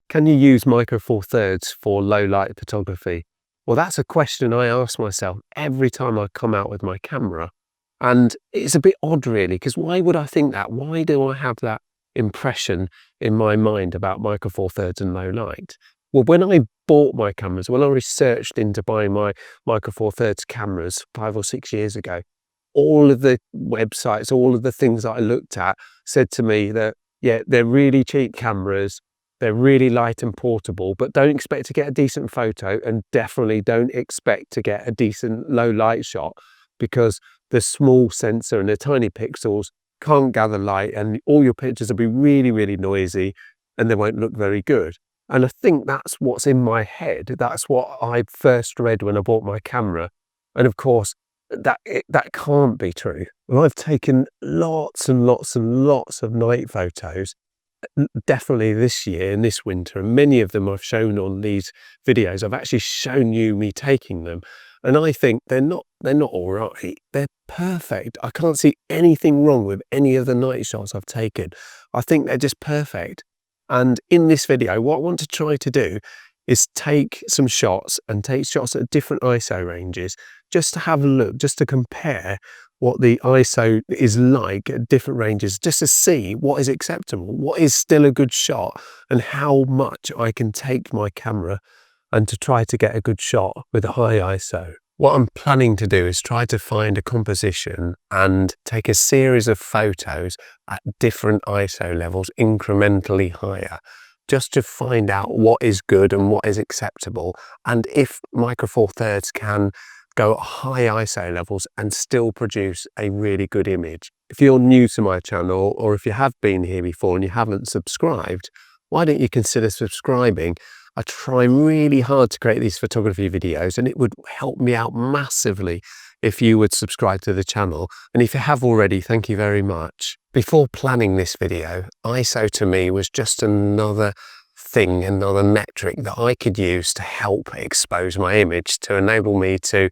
Can you use micro four thirds for low light photography? Well, that's a question I ask myself every time I come out with my camera. And it's a bit odd really, because why would I think that? Why do I have that impression in my mind about micro four thirds and low light? Well, when I bought my cameras, when I researched into buying my micro four thirds cameras 5 or 6 years ago, all of the websites, all of the things that I looked at said to me that, yeah, they're really cheap cameras. They're really light and portable, but don't expect to get a decent photo, and definitely don't expect to get a decent low light shot, because the small sensor and the tiny pixels can't gather light, and all your pictures will be really, really noisy and they won't look very good. And I think that's what's in my head. That's what I first read when I bought my camera. And of course, that can't be true. Well, I've taken lots and lots and lots of night photos, definitely this year and this winter, and many of them I've shown on these videos. I've actually shown you me taking them, and I think they're not all right. They're perfect. I can't see anything wrong with any of the night shots I've taken. I think they're just perfect. And in this video, what I want to try to do is take some shots and take shots at different ISO ranges, just to have a look, just to compare what the ISO is like at different ranges, just to see what is acceptable, what is still a good shot, and how much I can take my camera and to try to get a good shot with a high ISO. What I'm planning to do is try to find a composition and take a series of photos at different ISO levels, incrementally higher, just to find out what is good and what is acceptable, and if micro four thirds can go at high ISO levels and still produce a really good image. If you're new to my channel, or if you have been here before and you haven't subscribed, why don't you consider subscribing? I try really hard to create these photography videos, and it would help me out massively if you would subscribe to the channel. And if you have already, thank you very much. Before planning this video, ISO to me was just another thing, another metric that I could use to help expose my image, to enable me to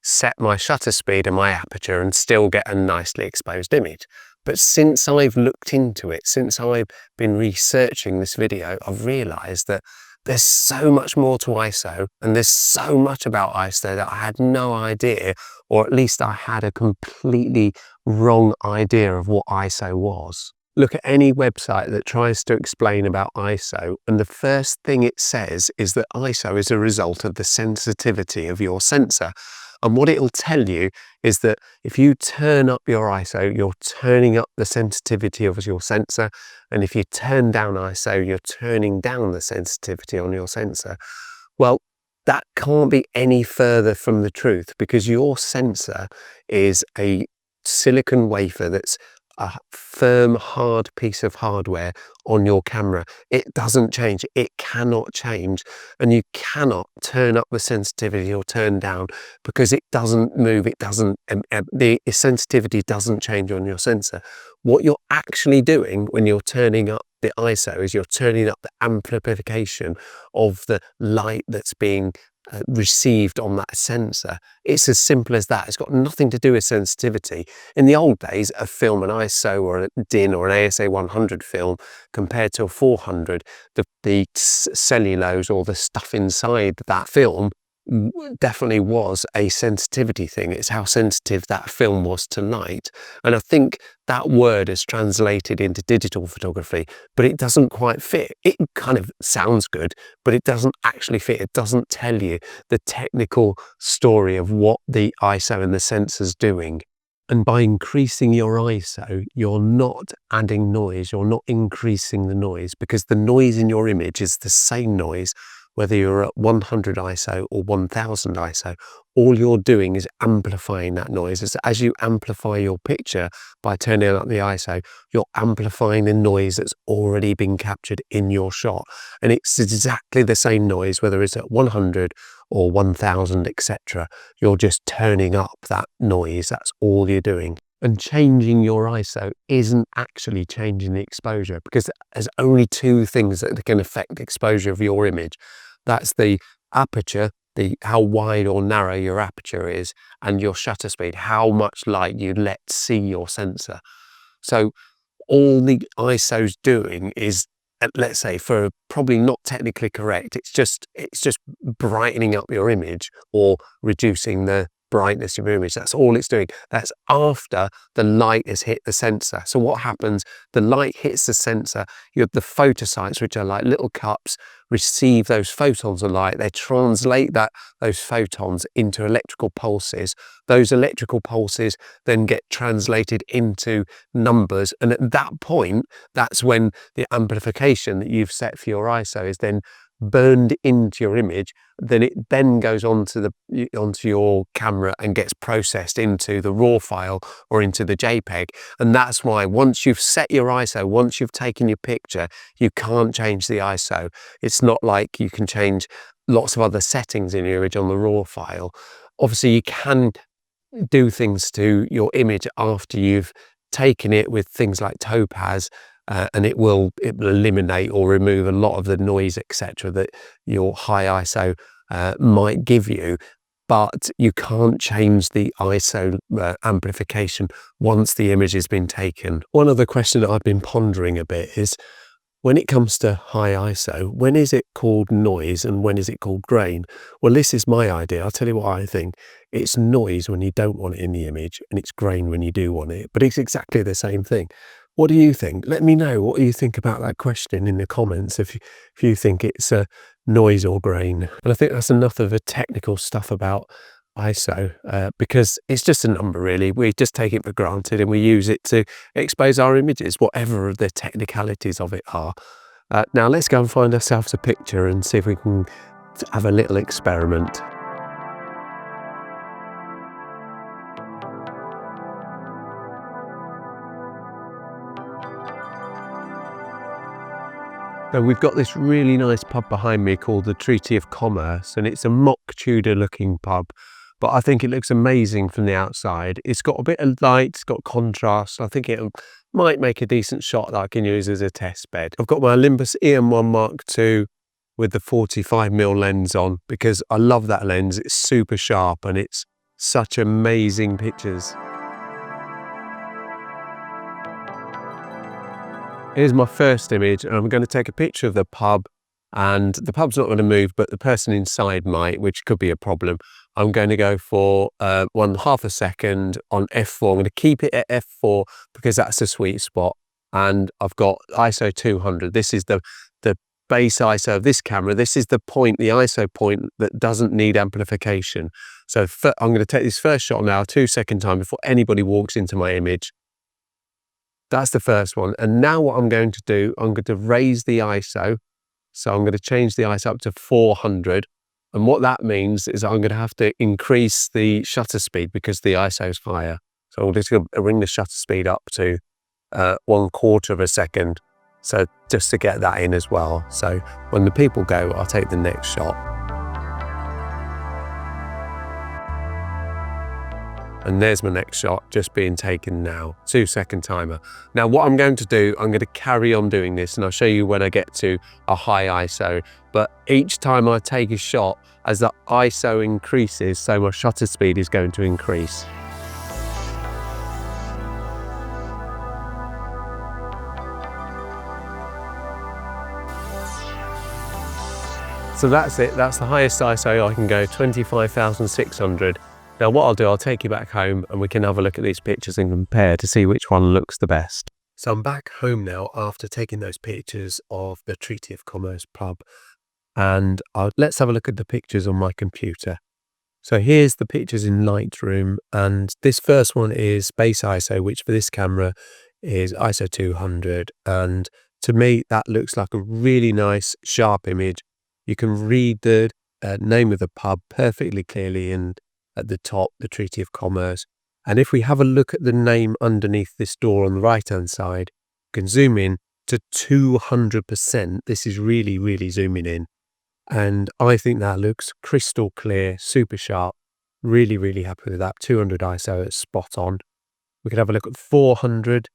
set my shutter speed and my aperture and still get a nicely exposed image. But since I've looked into it, since I've been researching this video, I've realized that there's so much more to ISO, and there's so much about ISO that I had no idea, or at least I had a completely wrong idea of what ISO was. Look at any website that tries to explain about ISO, and the first thing it says is that ISO is a result of the sensitivity of your sensor. And what it'll tell you is that if you turn up your ISO, you're turning up the sensitivity of your sensor. And if you turn down ISO, you're turning down the sensitivity on your sensor. Well, that can't be any further from the truth, because your sensor is a silicon wafer that's a firm, hard piece of hardware on your camera. It doesn't change. It cannot change. And you cannot turn up the sensitivity or turn down, because it doesn't move. It doesn't, the sensitivity doesn't change on your sensor. What you're actually doing when you're turning up the ISO is you're turning up the amplification of the light that's being received on that sensor. It's as simple as that. It's got nothing to do with sensitivity. In the old days, a film, an ISO or a DIN or an ASA 100 film compared to a 400, the cellulose or the stuff inside that film definitely was a sensitivity thing. It's how sensitive that film was to light. And I think that word is translated into digital photography, but it doesn't quite fit. It kind of sounds good, but it doesn't actually fit. It doesn't tell you the technical story of what the ISO and the sensor's doing. And by increasing your ISO, you're not adding noise, you're not increasing the noise, because the noise in your image is the same noise whether you're at 100 ISO or 1000 ISO. All you're doing is amplifying that noise. As you amplify your picture by turning up the ISO, you're amplifying the noise that's already been captured in your shot. And it's exactly the same noise, whether it's at 100 or 1000, etc. You're just turning up that noise. That's all you're doing. And changing your ISO isn't actually changing the exposure, because there's only two things that can affect the exposure of your image. That's the aperture, how wide or narrow your aperture is, and your shutter speed, how much light you let see your sensor. So all the ISO's doing is let's say for probably not technically correct, it's just brightening up your image or reducing the brightness of your image. That's all it's doing. That's after the light has hit the sensor. So what happens? The light hits the sensor. You have the photocytes, which are like little cups, receive those photons of light. They translate those photons into electrical pulses. Those electrical pulses then get translated into numbers, and at that point, that's when the amplification that you've set for your ISO is then burned into your image. Then it then goes onto your camera and gets processed into the raw file or into the JPEG. And that's why once you've set your ISO, once you've taken your picture, you can't change the ISO. It's not like you can change lots of other settings in your image on the raw file. Obviously, you can do things to your image after you've taken it with things like Topaz, and it will eliminate or remove a lot of the noise, etc., that your high ISO might give you. But you can't change the ISO amplification once the image has been taken. One other question that I've been pondering a bit is, when it comes to high ISO, when is it called noise and when is it called grain? Well, this is my idea. I'll tell you what I think. It's noise when you don't want it in the image, and it's grain when you do want it, but it's exactly the same thing. What do you think? Let me know what you think about that question in the comments, if you think it's a noise or grain. And I think that's enough of the technical stuff about ISO, because it's just a number really. We just take it for granted and we use it to expose our images, whatever the technicalities of it are. Now let's go and find ourselves a picture and see if we can have a little experiment. So we've got this really nice pub behind me called the Treaty of Commerce, and it's a mock Tudor looking pub, but I think it looks amazing from the outside. It's got a bit of light, it's got contrast. I think it might make a decent shot that I can use as a test bed. I've got my Olympus EM1 Mark II with the 45mm lens on because I love that lens. It's super sharp and it's such amazing pictures. Here's my first image, and I'm going to take a picture of the pub, and the pub's not going to move, but the person inside might, which could be a problem. I'm going to go for 1/2 a second on f4. I'm going to keep it at f4 because that's the sweet spot. And I've got ISO 200. This is the base ISO of this camera. This is the point, the ISO point that doesn't need amplification. So I'm going to take this first shot now, 2-second time, before anybody walks into my image. That's the first one. And now what I'm going to do, I'm going to raise the ISO. So I'm going to change the ISO up to 400. And what that means is I'm going to have to increase the shutter speed because the ISO is higher. So I'm just going to bring the shutter speed up to 1/4 of a second. So just to get that in as well. So when the people go, I'll take the next shot. And there's my next shot just being taken now, 2-second timer. Now what I'm going to do, I'm going to carry on doing this, and I'll show you when I get to a high ISO. But each time I take a shot, as the ISO increases, so my shutter speed is going to increase. So that's it, that's the highest ISO I can go, 25,600. Now what I'll do, I'll take you back home and we can have a look at these pictures and compare to see which one looks the best. So I'm back home now after taking those pictures of the Treaty of Commerce pub, and let's have a look at the pictures on my computer. So here's the pictures in Lightroom, and this first one is base ISO, which for this camera is ISO 200, and to me that looks like a really nice sharp image. You can read the name of the pub perfectly clearly, and at the top, the Treaty of Commerce. And if we have a look at the name underneath this door on the right-hand side, you can zoom in to 200%. This is really, really zooming in. And I think that looks crystal clear, super sharp. Really, really happy with that. 200 ISO, it's spot on. We could have a look at 400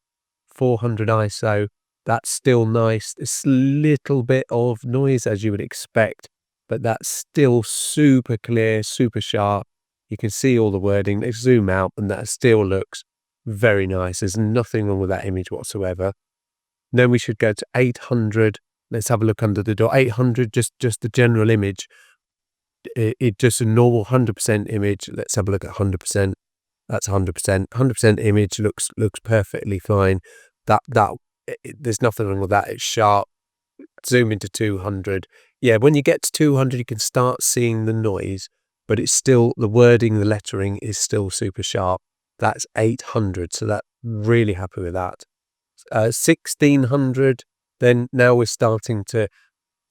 ISO. That's still nice. It's a little bit of noise as you would expect, but that's still super clear, super sharp. You can see all the wording. Let's zoom out, and that still looks very nice. There's nothing wrong with that image whatsoever. Then we should go to 800 Let's have a look under the door. 800, just the general image. It just a normal 100% image. Let's have a look at 100%. That's 100%. 100% image looks perfectly fine. There's nothing wrong with that. It's sharp. Zoom into 200. Yeah, when you get to 200, you can start seeing the noise, but it's still, the wording, the lettering is still super sharp. That's 800, so that really happy with that. 1600, then now we're starting to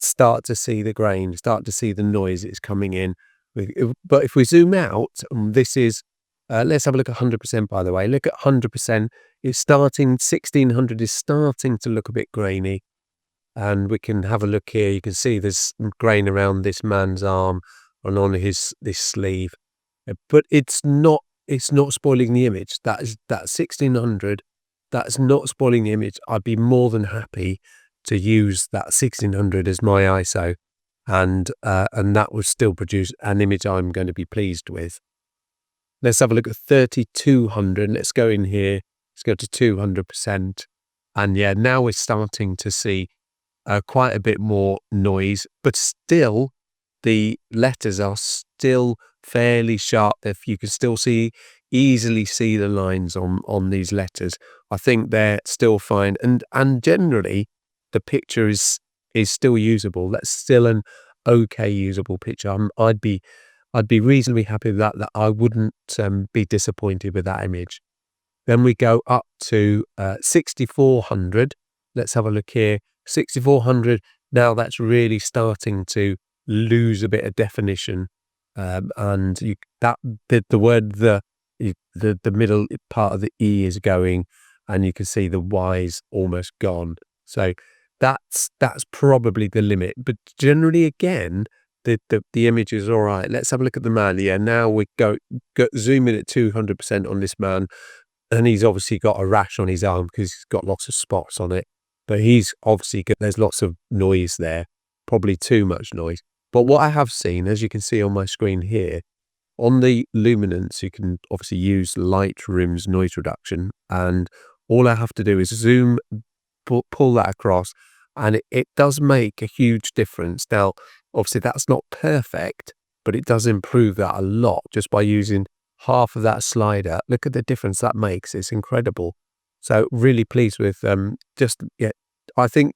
see the grain, start to see the noise that's coming in. But if we zoom out, this is, let's have a look at 100%, by the way. Look at 100%. It's starting, 1600 is starting to look a bit grainy. And we can have a look here. You can see there's grain around this man's arm and on this sleeve. But it's not spoiling the image. That 1600, that's not spoiling the image. I'd be more than happy to use that 1600 as my ISO, and that would still produce an image I'm going to be pleased with. Let's have a look at 3200. Let's go in here. Let's go to 200%. And yeah, now we're starting to see quite a bit more noise, but still the letters are still fairly sharp. If you can still easily see the lines on these letters, I think they're still fine. And generally, the picture is still usable. That's still an okay usable picture. I'd be reasonably happy with that. That I wouldn't be disappointed with that image. Then we go up to 6400. Let's have a look here. 6400. Now that's really starting to lose a bit of definition, and the word the middle part of the E is going, and you can see the Y's almost gone. So that's probably the limit. But generally, again, the image is all right. Let's have a look at the man. Yeah, now we go zoom in at 200% on this man, and he's obviously got a rash on his arm because he's got lots of spots on it. But he's obviously good. There's lots of noise there, probably too much noise. But what I have seen, as you can see on my screen here, on the luminance, you can obviously use Lightroom's noise reduction. And all I have to do is zoom, pull that across, and it does make a huge difference. Now, obviously that's not perfect, but it does improve that a lot just by using half of that slider. Look at the difference that makes. It's incredible. So really pleased with I think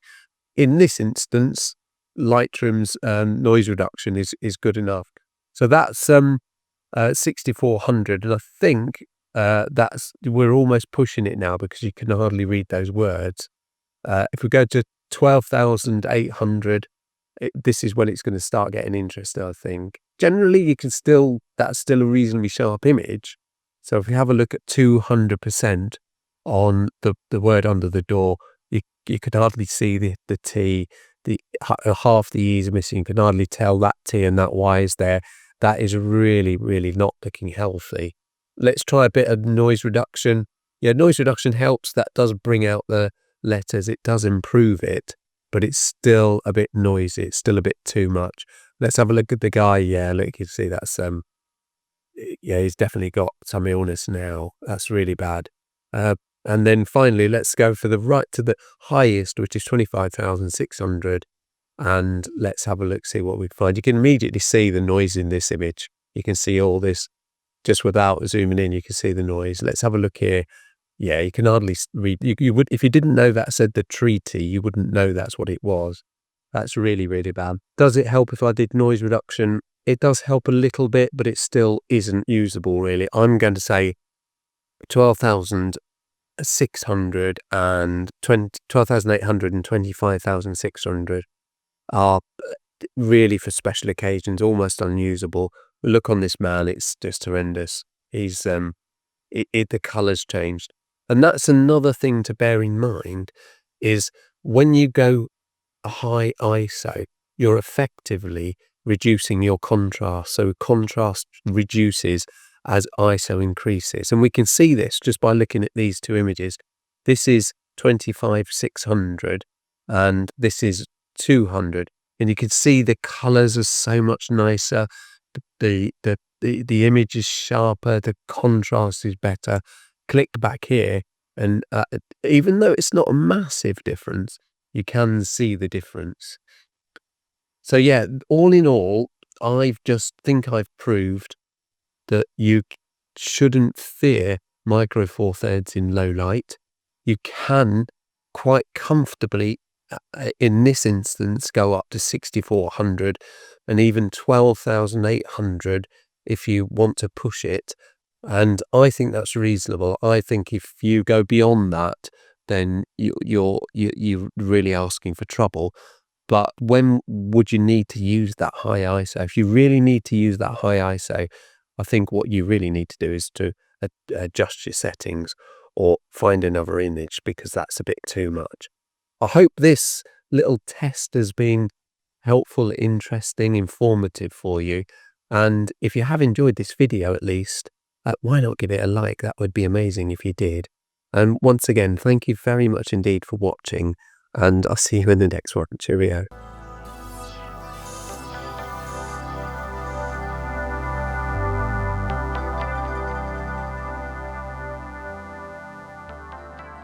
in this instance, Lightroom's noise reduction is good enough. So that's 6400, and I think we're almost pushing it now because you can hardly read those words. If we go to 12,800, this is when it's going to start getting interesting, I think. Generally, you can that's still a reasonably sharp image. So if you have a look at 200% on the word under the door, you could hardly see the T, half the E's are missing. You can hardly tell that T and that Y is there. That is really, really not looking healthy. Let's try a bit of noise reduction. Yeah, noise reduction helps. That does bring out the letters. It does improve it, but it's still a bit noisy. It's still a bit too much. Let's have a look at the guy. Yeah, look, you can see that's yeah, he's definitely got some illness now. That's really bad. And then finally, let's go for the highest, which is 25,600. And let's have a look, see what we find. You can immediately see the noise in this image. You can see all this just without zooming in. You can see the noise. Let's have a look here. Yeah, you can hardly read. You would, if you didn't know that said the treaty, you wouldn't know that's what it was. That's really, really bad. Does it help if I did noise reduction? It does help a little bit, but it still isn't usable, really. I'm going to say 12,600 and 12,800 and 25,600 are really for special occasions, almost unusable. Look on this man, it's just horrendous. He's the colour's changed. And that's another thing to bear in mind, is when you go a high ISO, you're effectively reducing your contrast. So contrast reduces as ISO increases. And we can see this just by looking at these two images. This is 25,600 and this is 200. And you can see the colors are so much nicer. The image is sharper. The contrast is better. Click back here. And even though it's not a massive difference, you can see the difference. So yeah, all in all, I've proved that you shouldn't fear micro four thirds in low light. You can quite comfortably, in this instance, go up to 6400 and even 12,800 if you want to push it. And I think that's reasonable. I think if you go beyond that, then you're really asking for trouble. But when would you need to use that high ISO? If you really need to use that high ISO, I think what you really need to do is to adjust your settings or find another image, because that's a bit too much. I hope this little test has been helpful, interesting, informative for you. And if you have enjoyed this video at least, why not give it a like? That would be amazing if you did. And once again, thank you very much indeed for watching, and I'll see you in the next one. Cheerio.